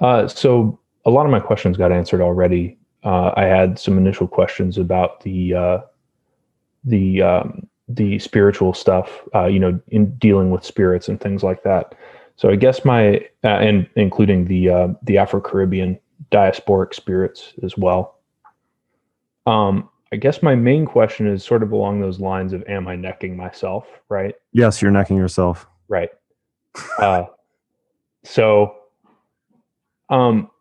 So a lot of my questions got answered already. I had some initial questions about the spiritual stuff, in dealing with spirits and things like that. So I guess and including the Afro-Caribbean diasporic spirits as well. I guess my main question is sort of along those lines of, am I necking myself? Right. Yes, you're necking yourself. Right. Uh, so um,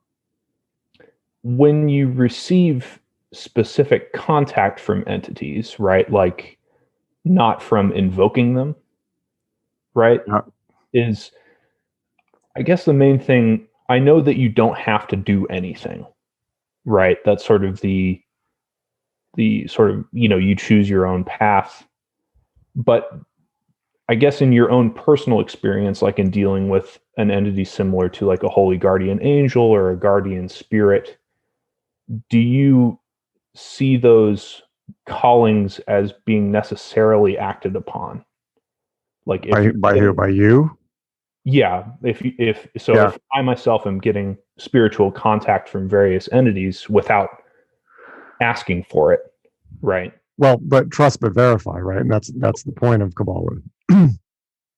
when you receive specific contact from entities, right, like not from invoking them, right, Yeah. is, I guess, the main thing. I know that you don't have to do anything, right? That's sort of the sort of, you choose your own path. But I guess in your own personal experience, like in dealing with an entity similar to like a holy guardian angel or a guardian spirit, do you see those callings as being necessarily acted upon? Like if you're By who? getting, By you? yeah, Yeah. if I myself am getting spiritual contact from various entities without asking for it, right? Well, but trust but verify, right? And that's the point of Kabbalah and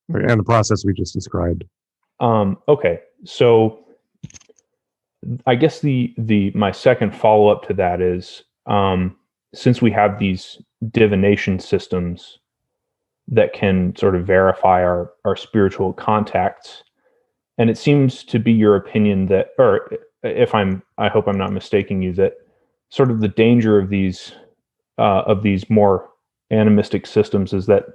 the process we just described. Okay, so I guess the my second follow up to that is, since we have these divination systems that can sort of verify our spiritual contacts, and it seems to be your opinion that, or if I hope I'm not mistaking you, that sort of the danger of these more animistic systems is that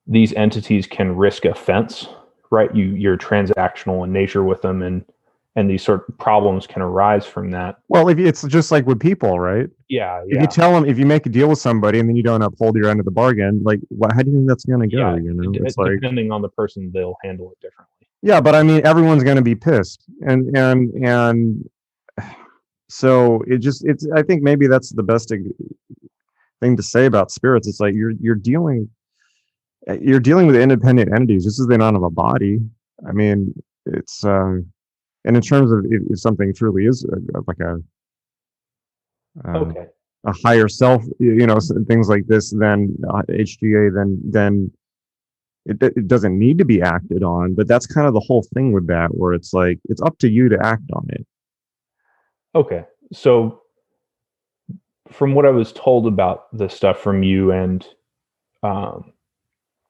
these entities can risk offense, right? You're transactional in nature with them, and these sort of problems can arise from that. Well, if it's just like with people, right? Yeah, If you yeah, tell them, if you make a deal with somebody and then you don't uphold your end of the bargain, like, how do you think that's going to go? yeah. It's like, Depending on the person, they'll handle it differently. yeah, but I mean, everyone's going to be pissed, and so it's. I think maybe that's the best thing to say about spirits. It's like you're dealing with independent entities just as they don't have a body. I mean, it's and in terms of if something truly is like uh, Okay. a higher self, things like this, then HGA, then it doesn't need to be acted on. But that's kind of the whole thing with that, where it's like it's up to you to act on it. Okay. So from what I was told about this stuff from you and um,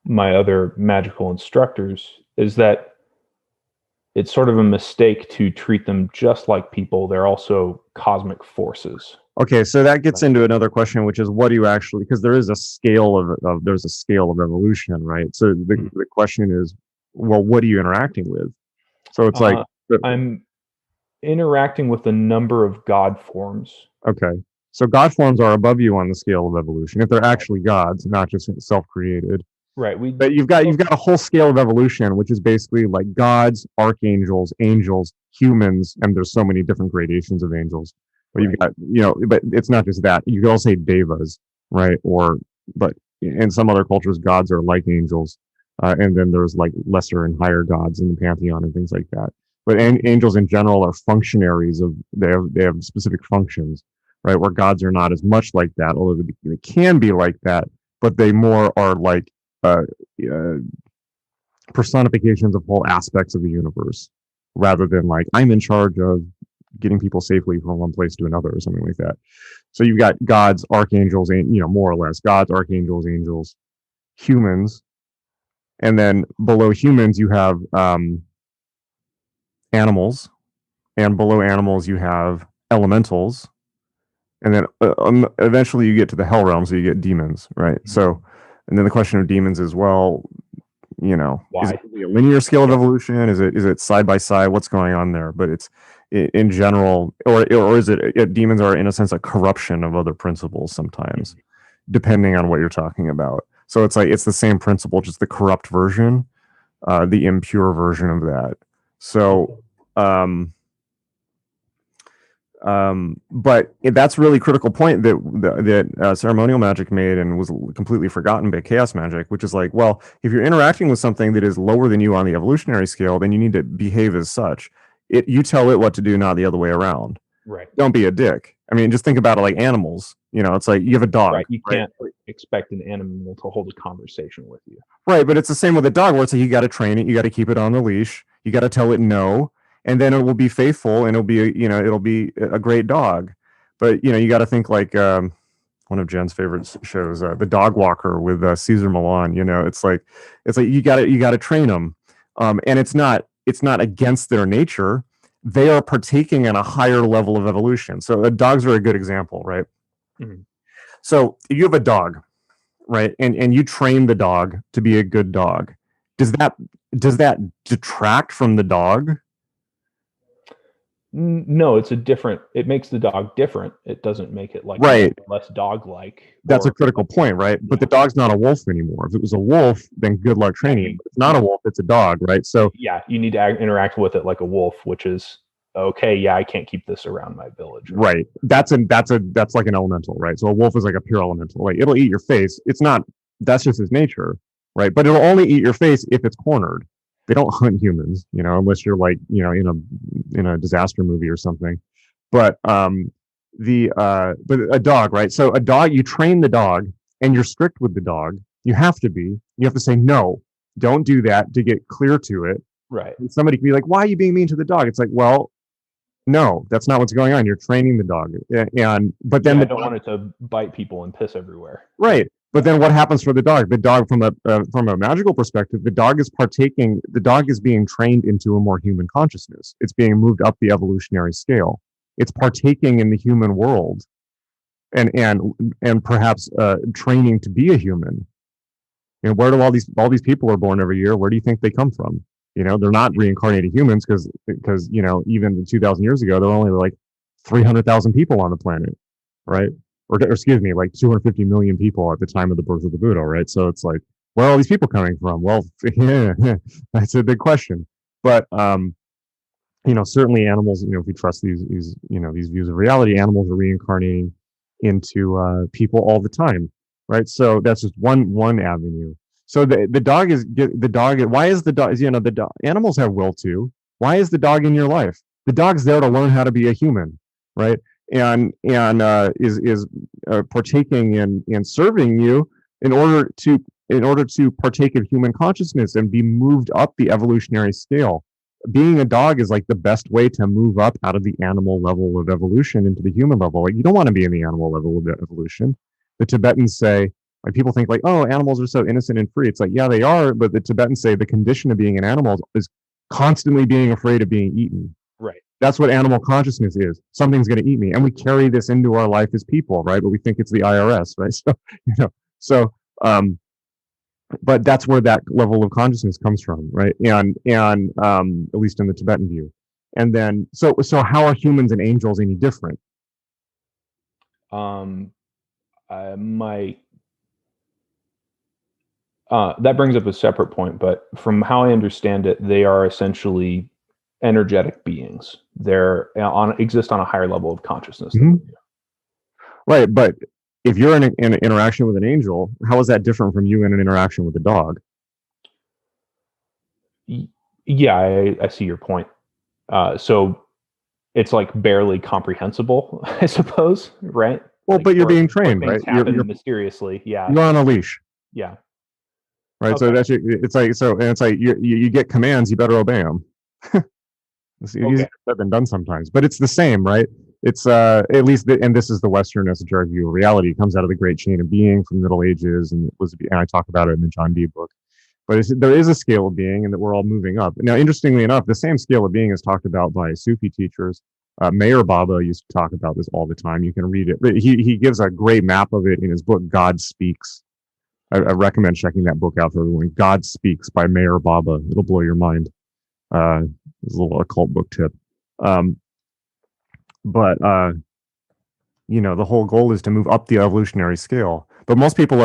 my other magical instructors, is that it's sort of a mistake to treat them just like people. They're also cosmic forces. Okay, so that gets Right. into another question, which is what do you actually? Because there is a scale of there's a scale of evolution, right? So Mhm. the question is, well, what are you interacting with? So it's like, Uh, I'm interacting with a number of God forms. okay, so God forms are above you on the scale of evolution if they're Right. actually gods, not just self-created. Right. But you've got a whole scale of evolution, which is basically like gods, archangels, angels, humans, and there's so many different gradations of angels. But you've Right. got, but it's not just that. You could also say devas, right? But in some other cultures, gods are like angels, and then there's like lesser and higher gods in the pantheon and things like that. But angels in general are functionaries of they have specific functions, right? Where gods are not as much like that, although they can be like that, but they more are like uh, uh, personifications of whole aspects of the universe rather than like I'm in charge of getting people safely from one place to another or something like that. So you've got gods, archangels, and more or less gods, archangels, angels, humans, and then below humans you have animals, and below animals you have elementals, and then eventually you get to the hell realm, so you get demons, right? Mhm. So, and then the question of demons is, well, is it Why? really a linear scale of Yeah. evolution? Is it side by side? What's going on there? But it's in general, or is it demons are in a sense a corruption of other principles sometimes, Mhm. depending on what you're talking about. So it's like it's the same principle, just the corrupt version, the impure version of that. So, Okay. um, but that's a really critical point that ceremonial magic made and was completely forgotten by chaos magic, which is like, well, if you're interacting with something that is lower than you on the evolutionary scale, then you need to behave as such. You tell it what to do, not the other way around. Right. Don't be a dick. I mean, just think about it like animals. It's like you have a dog. Right. You can't expect an animal to hold a conversation with you. Right, but it's the same with a dog where it's like you got to train it, you got to keep it on the leash, you got to tell it no, and then it will be faithful and it'll be a great dog. But you got to think like one of Jen's favorite shows, The Dog Walker with Caesar Milan. It's like you got to train them, and it's not against their nature. They are partaking in a higher level of evolution. So dogs are a good example, right? Mm-hmm. So you have a dog, right? And you train the dog to be a good dog. Does that detract from the dog? No, it makes the dog different. It doesn't make it like less dog-like. That's a critical point, right? Yeah. But the dog's not a wolf anymore. If it was a wolf, then good luck training it. But it's not a wolf, it's a dog, right? So yeah, you need to interact with it like a wolf, which is okay. Yeah, I can't keep this around my village. Right. That's like an elemental, right? So a wolf is like a pure elemental. Like it'll eat your face. That's just its nature, right? But it'll only eat your face if it's cornered. They don't hunt humans, unless you're like, in a disaster movie or something. But but a dog, right? So a dog, you train the dog and you're strict with the dog. You have to be. You have to say, no, don't do that to get clear to it. Right. And somebody can be like, why are you being mean to the dog? It's like, well, no, that's not what's going on. You're training the dog. But then I don't want it to bite people and piss everywhere. Right. But then what happens for the dog? The dog, from a magical perspective, the dog is being trained into a more human consciousness. It's being moved up the evolutionary scale. It's partaking in the human world and perhaps training to be a human. Where do all these people are born every year? Where do you think they come from? They're not reincarnated humans because even 2,000 years ago, there were only like 300,000 people on the planet, right? Or excuse me, like 250 million people at the time of the birth of the Buddha, right? So it's like, where are all these people coming from? Well, that's a big question. But certainly animals, if we trust these views of reality, animals are reincarnating into people all the time, right? So that's just one avenue. So the dog. Why is the dog? Animals have will too. Why is the dog in your life? The dog's there to learn how to be a human, right? And is partaking in serving you in order to partake of human consciousness and be moved up the evolutionary scale. Being a dog is like the best way to move up out of the animal level of evolution into the human level. Like you don't want to be in the animal level of evolution. The Tibetans say, like people think like, oh, animals are so innocent and free. It's like, yeah, they are, but the Tibetans say the condition of being an animal is constantly being afraid of being eaten. Right. That's what animal consciousness is. Something's going to eat me. And we carry this into our life as people, right? But we think it's the IRS, right? But that's where that level of consciousness comes from, right? And at least in the Tibetan view. And then, so how are humans and angels any different? That brings up a separate point, but from how I understand it, they are essentially energetic beings. They're exist on a higher level of consciousness. Mm-hmm. Right, but if you're in an interaction with an angel, how is that different from you in an interaction with a dog? Yeah, I see your point. So it's like barely comprehensible, I suppose, right? Well, but you're being trained, right? You're mysteriously, yeah. You're on a leash. Yeah. Right. Okay. So it's like you get commands, you better obey them. It's easier said than done sometimes, but it's the same, right? It's at least, and this is the Western esoteric view of reality. It comes out of the great chain of being from the Middle Ages, and I talk about it in the John Dee book. But there is a scale of being, and that we're all moving up. Now, interestingly enough, the same scale of being is talked about by Sufi teachers. Mayor Baba used to talk about this all the time. You can read it. He gives a great map of it in his book, God Speaks. I recommend checking that book out for everyone. God Speaks by Mayor Baba. It'll blow your mind. It's a little occult book tip. But the whole goal is to move up the evolutionary scale. But most people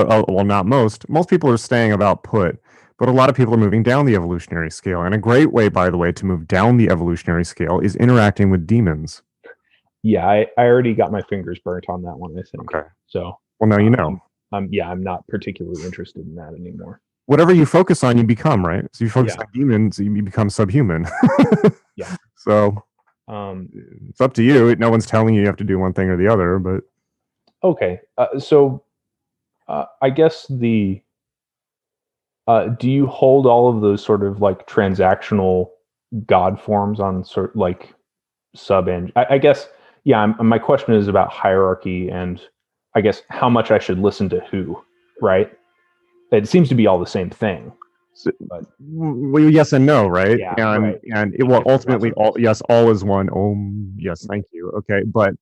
most people are staying about put. But a lot of people are moving down the evolutionary scale. And a great way, by the way, to move down the evolutionary scale is interacting with demons. Yeah, I already got my fingers burnt on that one, I think. Okay. So, well, now you know. I'm not particularly interested in that anymore. Whatever you focus on, you become, right? So you focus on demons, you become subhuman. Yeah. So It's up to you. No one's telling you have to do one thing or the other, but Okay. So I guess the do you hold all of those sort of like transactional God forms on sort like sub and I guess yeah. My question is about hierarchy and I guess how much I should listen to who, right? It seems to be all the same thing. so, But well, yes and no, right? yeah, And right. it will ultimately all yes, all is one. Yes, thank you. Okay, but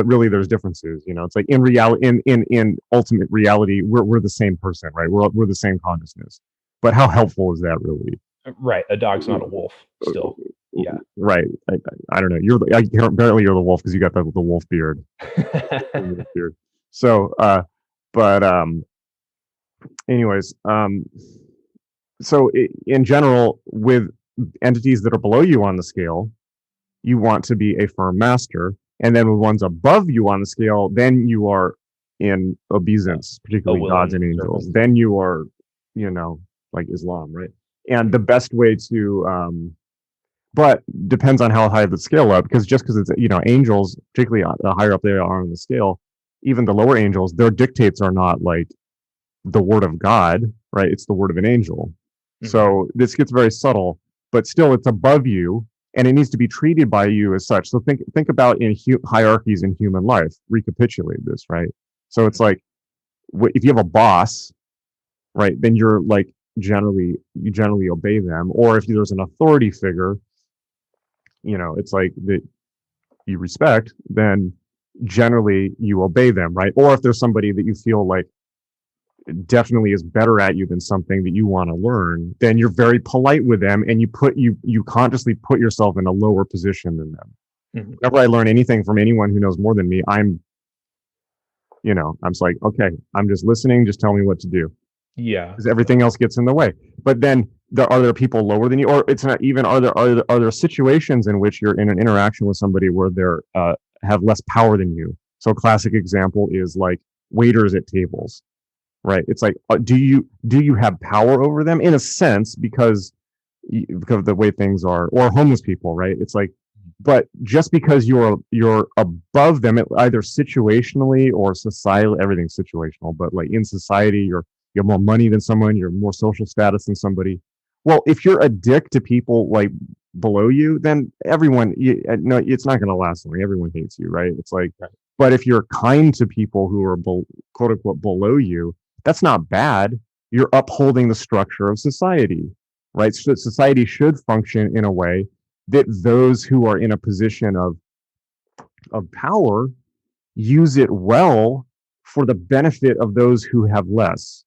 really, there's differences. It's like in reality, in ultimate reality, we're the same person, right? We're the same consciousness. But how helpful is that really? Right. A dog's not a wolf still. Yeah. Right. I don't know. Apparently you're the wolf because you got the wolf beard. Wolf beard. So, but anyways, so in general, with entities that are below you on the scale, you want to be a firm master, and then with ones above you on the scale, then you are in obeisance, particularly gods and angels. Then you are, like Islam, right? And the best way to, but depends on how high the scale up, because just because it's angels, particularly the higher up they are on the scale, even the lower angels, their dictates are not like the word of God, right? It's the word of an angel. So this gets very subtle, but still it's above you and it needs to be treated by you as such. So think about in hierarchies in human life, recapitulate this, right? So it's like if you have a boss, right, then you're like you generally obey them. Or if there's an authority figure, it's like that you respect, then generally you obey them, right? Or if there's somebody that you feel like definitely is better at you than something that you want to learn, then you're very polite with them and you consciously put yourself in a lower position than them. Whenever I learn anything from anyone who knows more than me, I'm just like, okay, I'm just listening, just tell me what to do. Yeah. Because everything else gets in the way. But then are there people lower than you, or it's not even, are there situations in which you're in an interaction with somebody where they're have less power than you? So a classic example is like waiters at tables. Right. It's like, do you have power over them in a sense because of the way things are, or homeless people, right? It's like, but just because you're above them, either situationally or societally, everything's situational, but like in society, you have more money than someone, you're more social status than somebody. Well, if you're a dick to people like below you, then everyone, no, it's not going to last long. Everyone hates you, right? It's like, right. But if you're kind to people who are quote unquote below you, that's not bad. You're upholding the structure of society, right? So society should function in a way that those who are in a position of power use it well for the benefit of those who have less,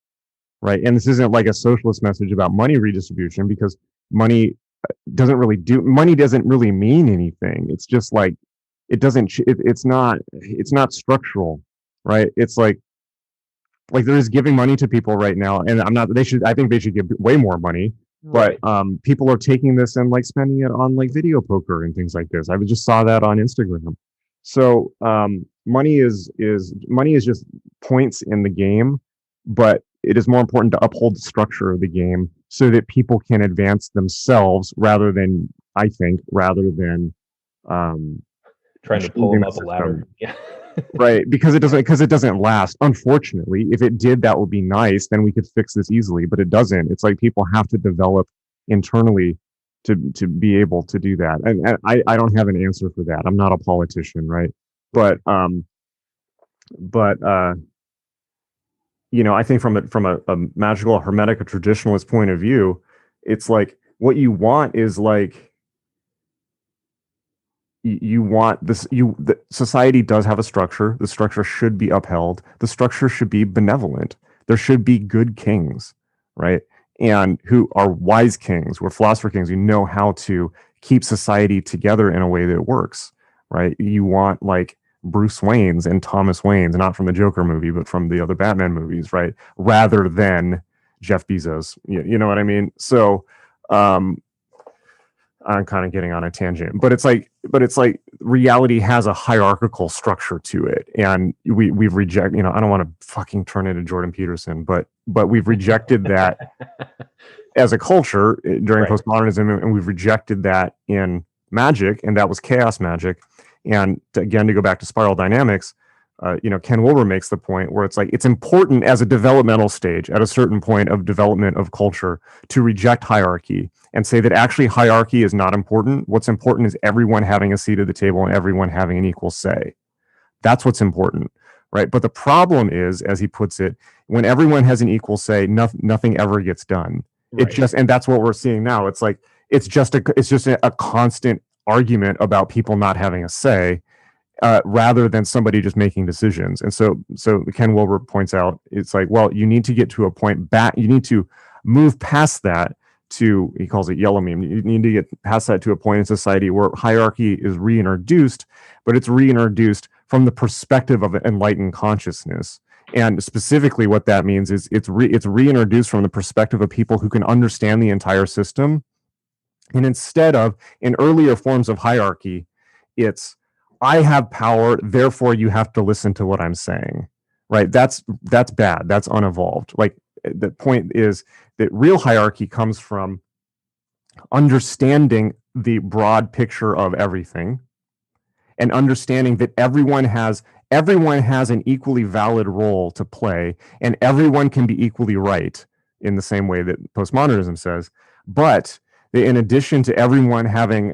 right? And this isn't like a socialist message about money redistribution, because money doesn't really mean anything. It's just like, it's not structural, right? It's like there is giving money to people right now, and I think they should give way more money, right. But people are taking this and like spending it on like video poker and things like this. I just saw that on Instagram. So money is just points in the game, but it is more important to uphold the structure of the game so that people can advance themselves rather than trying to pull them up a ladder. Yeah. Right, because it doesn't last. Unfortunately, if it did, that would be nice. Then we could fix this easily, but it doesn't. It's like people have to develop internally to be able to do that. And I don't have an answer for that. I'm not a politician, right? But I think from a magical, hermetic, a traditionalist point of view, it's like what you want is like, you want this, the society does have a structure. The structure should be upheld. The structure should be benevolent. There should be good kings, right? And who are wise kings, who are philosopher kings, who know how to keep society together in a way that works, right? You want like Bruce Wayne's and Thomas Wayne's, not from the Joker movie, but from the other Batman movies, right? Rather than Jeff Bezos. You know what I mean? So I'm kind of getting on a tangent, but it's like reality has a hierarchical structure to it, and we've rejected. I don't want to fucking turn into Jordan Peterson, but we've rejected that as a culture during postmodernism, and we've rejected that in magic, and that was chaos magic. And again, to go back to spiral dynamics, Ken Wilber makes the point where it's like it's important as a developmental stage at a certain point of development of culture to reject hierarchy and say that actually hierarchy is not important. What's important is everyone having a seat at the table and everyone having an equal say. That's what's important, right? But the problem is, as he puts it, when everyone has an equal say, nothing ever gets done. Right. And that's what we're seeing now. It's like it's just a constant argument about people not having a say, rather than somebody just making decisions. And so Ken Wilber points out, it's like, well, you need to get to a point back. You need to move past that to, he calls it yellow meme. You need to get past that to a point in society where hierarchy is reintroduced, but it's reintroduced from the perspective of enlightened consciousness. And specifically what that means is it's reintroduced from the perspective of people who can understand the entire system. And instead of, in earlier forms of hierarchy, it's, I have power, therefore you have to listen to what I'm saying, right? That's bad. That's unevolved. Like, the point is that real hierarchy comes from understanding the broad picture of everything and understanding that everyone has an equally valid role to play, and everyone can be equally right in the same way that postmodernism says. But in addition to everyone having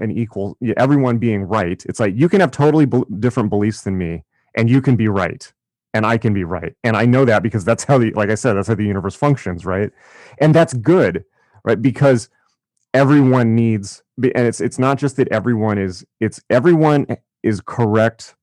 everyone being right, it's like you can have totally different beliefs than me, and you can be right, and I can be right, and I know that because that's how like I said, that's how the universe functions, right? And that's good, right? Because everyone needs, and it's not just that everyone is correct,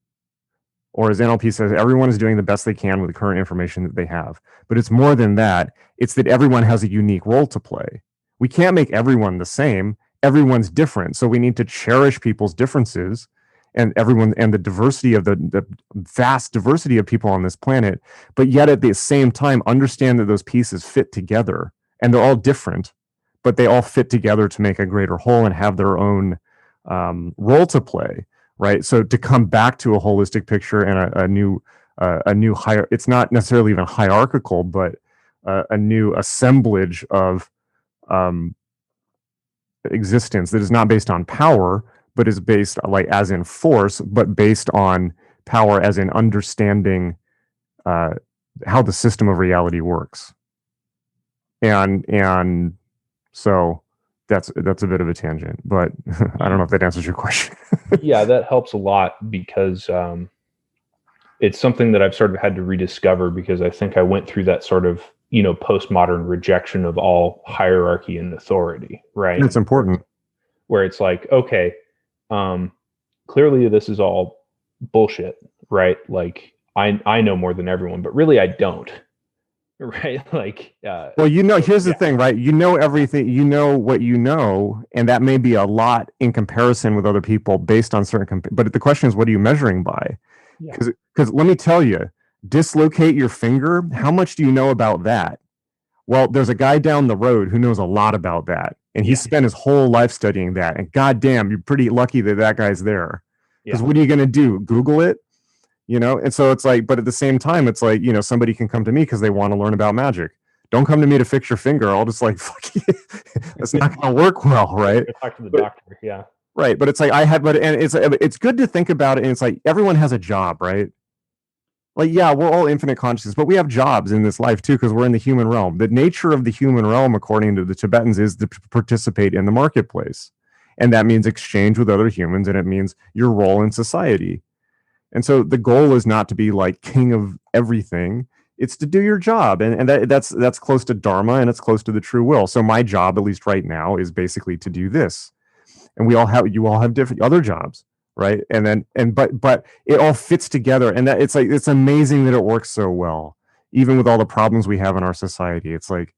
or as NLP says, everyone is doing the best they can with the current information that they have. But it's more than that. It's that everyone has a unique role to play. We can't make everyone the same. Everyone's different. So we need to cherish people's differences and the diversity of the vast diversity of people on this planet, but yet at the same time, understand that those pieces fit together, and they're all different, but they all fit together to make a greater whole and have their own role to play. Right. So to come back to a holistic picture and a new it's not necessarily even hierarchical, but a new assemblage of existence that is not based on power, but is based like as in force, but based on power as in understanding how the system of reality works. And so that's a bit of a tangent, but I don't know if that answers your question. Yeah, that helps a lot because it's something that I've sort of had to rediscover, because I think I went through that sort of, postmodern rejection of all hierarchy and authority, right? It's important. Where it's like, okay, clearly this is all bullshit, right? Like I know more than everyone, but really I don't. Right. Like, well, here's the thing, right? You know everything, you know what you know, and that may be a lot in comparison with other people based on certain, but the question is, what are you measuring by? Because let me tell you, dislocate your finger. How much do you know about that? Well, there's a guy down the road who knows a lot about that, and he spent his whole life studying that. And goddamn, you're pretty lucky that guy's there. Because what are you going to do? Google it? And so it's like, but at the same time, it's like, somebody can come to me because they want to learn about magic. Don't come to me to fix your finger. I'll just like, fuck you. That's not going to work well, right? Talk to the doctor, yeah. Right, but it's like and it's good to think about it, and it's like everyone has a job, right? Like, yeah, we're all infinite consciousness, but we have jobs in this life too, because we're in the human realm. The nature of the human realm, according to the Tibetans, is to participate in the marketplace. And that means exchange with other humans, and it means your role in society. And so the goal is not to be like king of everything. It's to do your job. And that's close to Dharma, and it's close to the true will. So my job, at least right now, is basically to do this. And you all have different other jobs, right? But it all fits together. And that it's amazing that it works so well, even with all the problems we have in our society. It's like,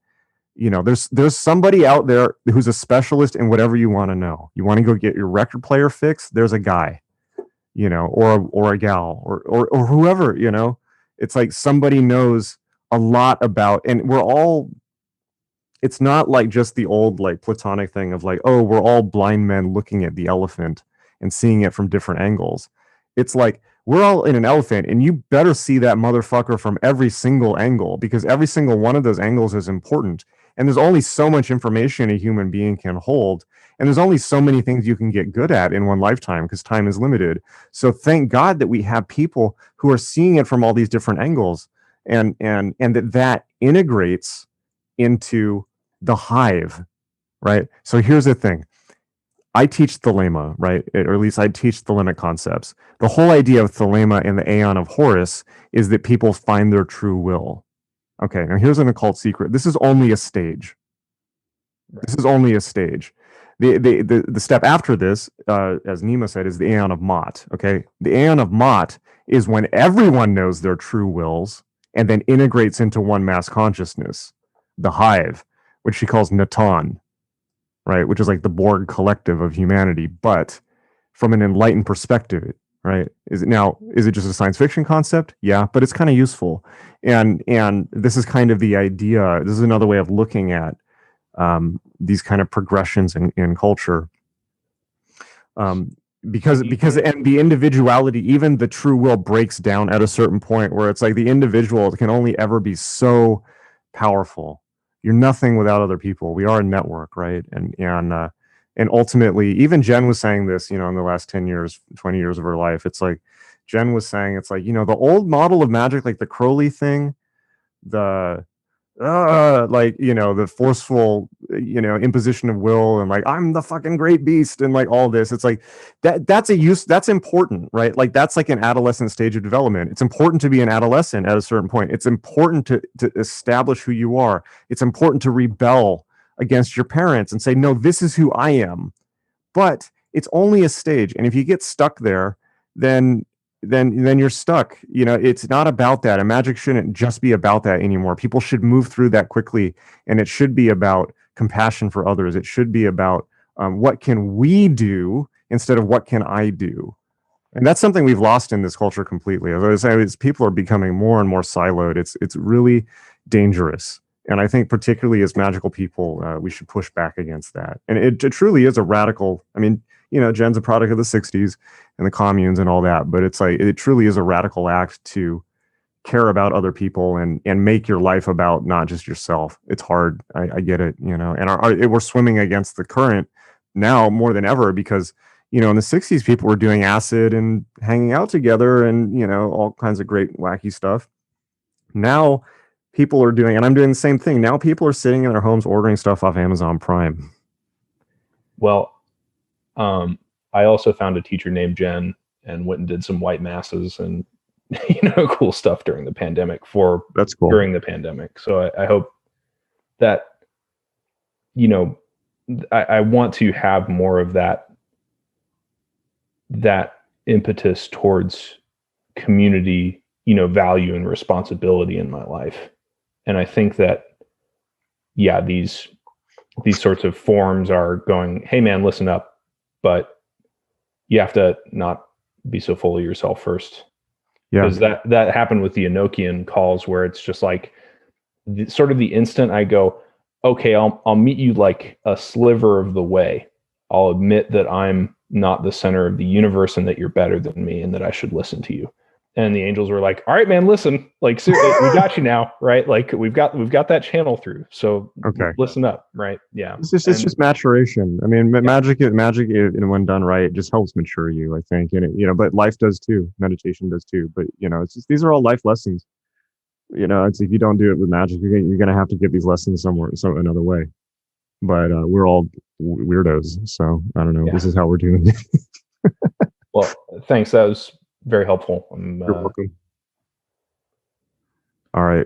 there's somebody out there who's a specialist in whatever you want to know. You want to go get your record player fixed? There's a guy. Or a gal or whoever, it's like somebody knows a lot about, and it's not like just the old like Platonic thing of like, oh, we're all blind men looking at the elephant and seeing it from different angles. It's like, we're all in an elephant, and you better see that motherfucker from every single angle, because every single one of those angles is important. And there's only so much information a human being can hold. And there's only so many things you can get good at in one lifetime because time is limited. So thank God that we have people who are seeing it from all these different angles, and that integrates into the hive, right? So here's the thing. I teach thelema, right? Or at least I teach thelemic concepts. The whole idea of thelema and the aeon of Horus is that people find their true will. Okay, now here's an occult secret. This is only a stage. This is only a stage. The step after this, as Nima said, is the Aeon of Mot. Okay, the Aeon of Mot is when everyone knows their true wills and then integrates into one mass consciousness, the hive, which she calls Natan, right? Which is like the Borg collective of humanity, but from an enlightened perspective, right? Is it just a science fiction concept? Yeah, but it's kind of useful, and this is kind of the idea. This is another way of looking at these kind of progressions in culture, because and the individuality, even the true will, breaks down at a certain point where it's like the individual can only ever be so powerful. You're nothing without other people. We are a network, right? And ultimately, even Jen was saying this, in the last 10 years, 20 years of her life. It's like Jen was saying, it's like, the old model of magic, like the Crowley thing, the the forceful, imposition of will, and like, I'm the fucking great beast, and like all this. It's like that's important, right? Like that's like an adolescent stage of development. It's important to be an adolescent at a certain point. It's important to establish who you are. It's important to rebel against your parents and say, no, this is who I am. But it's only a stage. And if you get stuck there, then you're stuck. It's not about that. And magic shouldn't just be about that anymore. People should move through that quickly. And it should be about compassion for others. It should be about what can we do instead of what can I do? And that's something we've lost in this culture completely. As people are becoming more and more siloed, it's really dangerous. And I think particularly as magical people, we should push back against that. And it truly is a radical, Jen's a product of the 60s and the communes and all that, but it's like, it truly is a radical act to care about other people and make your life about not just yourself. It's hard. I get it, and we're swimming against the current now more than ever because, in the 60s, people were doing acid and hanging out together and, all kinds of great wacky stuff. Now people are doing, and I'm doing the same thing. Now people are sitting in their homes ordering stuff off Amazon Prime. Well, I also found a teacher named Jen and went and did some white masses and cool stuff during the pandemic. That's cool. During the pandemic. So I hope that I want to have more of that impetus towards community, value and responsibility in my life. And I think that these sorts of forums are going, hey man, listen up. But you have to not be so full of yourself first. Yeah. Because that happened with the Enochian calls where it's just like sort of the instant I go, okay, I'll meet you like a sliver of the way. I'll admit that I'm not the center of the universe and that you're better than me and that I should listen to you. And the angels were like, all right, man, listen, like, seriously, we got you now, right? Like we've got that channel through. So listen up, right? Yeah. It's just maturation. I mean, magic, and when done right, it just helps mature you, I think. And but life does too. Meditation does too. But it's just, these are all life lessons. It's, if you don't do it with magic, you're going to have to get these lessons another way. But we're all weirdos. So I don't know. This is how we're doing it. Well, thanks. That was very helpful. You're welcome. All right.